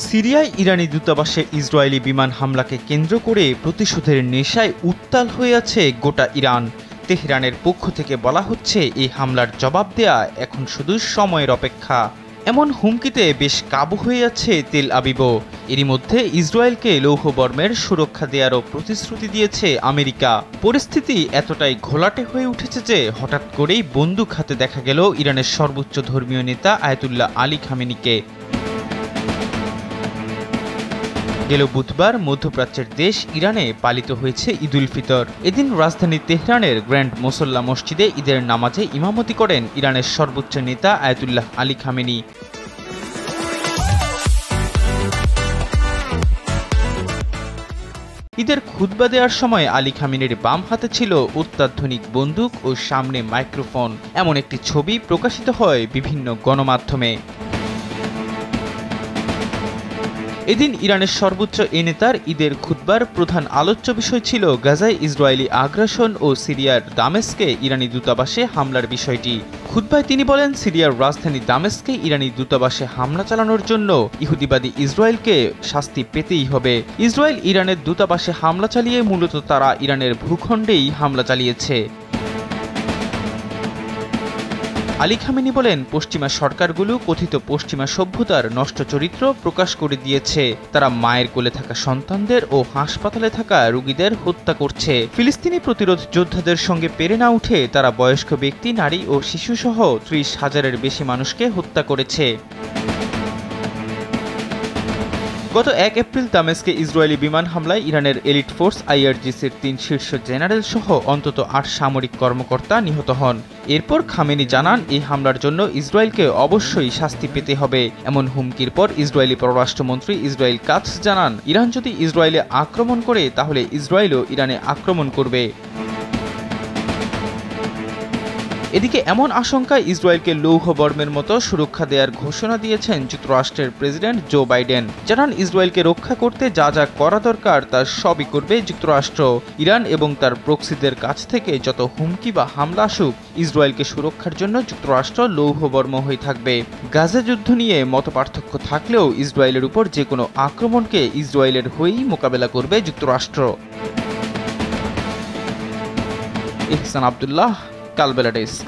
সিরিয়ায় ইরানি দূতাবাসে ইসরায়েলি বিমান হামলাকে কেন্দ্র করে প্রতিশোধের নেশায় উত্তাল হয়ে আছে গোটা ইরান। তেহরানের পক্ষ থেকে বলা হচ্ছে এই হামলার জবাব দেয়া এখন শুধু সময়ের অপেক্ষা। এমন হুমকিতে বেশ কাবু হয়ে আছে তেল আবিবও। এরই মধ্যে ইসরায়েলকে লৌহবর্মের সুরক্ষা দেওয়ারও প্রতিশ্রুতি দিয়েছে আমেরিকা। পরিস্থিতি এতটাই ঘোলাটে হয়ে উঠেছে যে হঠাৎ করেই বন্দুক হাতে দেখা গেল ইরানের সর্বোচ্চ ধর্মীয় নেতা আয়াতুল্লাহ আলী খামেনিকে। গেল বুধবার মধ্যপ্রাচ্যের দেশ ইরানে পালিত হয়েছে ঈদ উল ফিতর। এদিন রাজধানী তেহরানের গ্র্যান্ড মোসল্লা মসজিদে ঈদের নামাজে ইমামতি করেন ইরানের সর্বোচ্চ নেতা আয়াতুল্লাহ আলী খামেনি। ঈদের খুতবা দেওয়ার সময় আলী খামেনির বাম হাতে ছিল অত্যাধুনিক বন্দুক ও সামনে মাইক্রোফোন। এমন একটি ছবি প্রকাশিত হয় বিভিন্ন গণমাধ্যমে। এদিন ইরানের সর্বোচ্চ এ নেতার ঈদের খুতবার প্রধান আলোচ্য বিষয় ছিল গাজায় ইসরায়েলি আগ্রাসন ও সিরিয়ার দামেস্কে ইরানি দূতাবাসে হামলার বিষয়টি। খুতবায় তিনি বলেন, সিরিয়ার রাজধানী দামেস্কে ইরানি দূতাবাসে হামলা চালানোর জন্য ইহুদিবাদী ইসরায়েলকে শাস্তি পেতেই হবে। ইসরায়েল ইরানের দূতাবাসে হামলা চালিয়ে মূলত তারা ইরানের ভূখণ্ডেই হামলা চালিয়েছে। আলী খামেনি বলেন, পশ্চিমা সরকারগুলো কথিত পশ্চিমা সভ্যতার নষ্ট চরিত্র প্রকাশ করে দিয়েছে। তারা মায়ের কোলে থাকা সন্তানদের ও হাসপাতালে থাকা রোগীদের হত্যা করছে। ফিলিস্তিনি প্রতিরোধ যোদ্ধাদের সঙ্গে পেরে না উঠে তারা বয়স্ক ব্যক্তি, নারী ও শিশুসহ ৩০,০০০-এর বেশি মানুষকে হত্যা করেছে। গত ১ এপ্রিল দামেস্কে ইসরায়েলি বিমান হামলায় ইরানের এলিট ফোর্স আইআরজিসির ৩ শীর্ষ জেনারেল সহ অন্তত ৮ সামরিক কর্মকর্তা নিহত হন। এরপর খামেনি জানান, এই হামলার জন্য ইসরায়েলকে অবশ্যই শাস্তি পেতে হবে। এমন হুমকির পর ইসরায়েলি পররাষ্ট্রমন্ত্রী ইসরায়েল কাটস জানান, ইরান যদি ইসরায়েলে আক্রমণ করে তাহলে ইসরায়েলও ইরানে আক্রমণ করবে। এদিকে এমন আশঙ্কায় ইসরায়েলকে লৌহবর্মের মতো সুরক্ষা দেওয়ার ঘোষণা দিয়েছেন যুক্তরাষ্ট্রের প্রেসিডেন্ট জো বাইডেন। জানান, ইসরায়েলকে রক্ষা করতে যা যা করা দরকার তার সবই করবে যুক্তরাষ্ট্র। ইরান এবং তার প্রক্সিদের কাছ থেকে যত হুমকি বা হামলা আসুক, ইসরায়েলকে সুরক্ষার জন্য যুক্তরাষ্ট্র লৌহবর্ম হয়ে থাকবে। গাজা যুদ্ধ নিয়ে মতপার্থক্য থাকলেও ইসরায়েলের উপর যে কোনো আক্রমণকে ইসরায়েলের হয়েই মোকাবেলা করবে যুক্তরাষ্ট্র। ইহসান আব্দুল্লাহ, কালবেলা ডেস্ক।